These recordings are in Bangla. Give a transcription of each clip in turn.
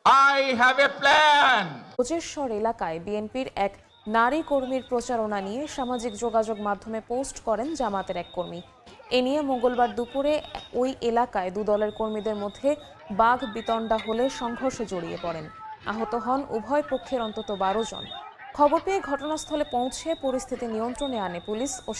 I have a plan. কোচেশ্বর এলাকায় বিএনপির এক নারী কর্মীর প্রচারণা নিয়ে সামাজিক যোগাযোগ মাধ্যমে পোস্ট করেন জামাতের এক কর্মী। এ নিয়ে মঙ্গলবার দুপুরে ওই এলাকায় দু দলের কর্মীদের মধ্যে বাঘ বিতণ্ডা হলে সংঘর্ষে জড়িয়ে পড়েন। আহত হন উভয় পক্ষের অন্তত 12 জন। খবর পেয়ে ঘটনাস্থলে পৌঁছে পরিস্থিতি নিয়ন্ত্রণে আনে পুলিশ ও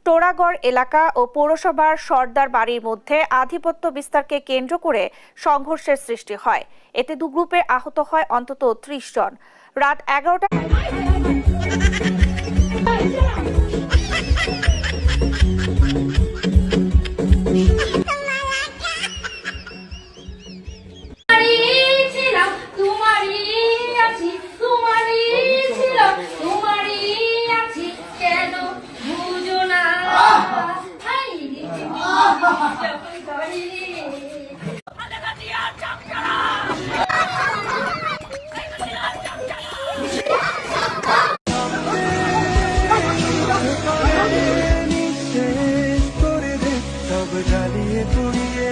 টোড়াগড় এলাকা ও পৌরসভার সর্দার বাড়ির মধ্যে আধিপত্য বিস্তারকে কেন্দ্র করে সংঘর্ষের সৃষ্টি হয়। এতে দু গ্রুপে আহত হয় অন্তত 30 জন। রাত 11টা জ্বালিয়ে পুড়িয়ে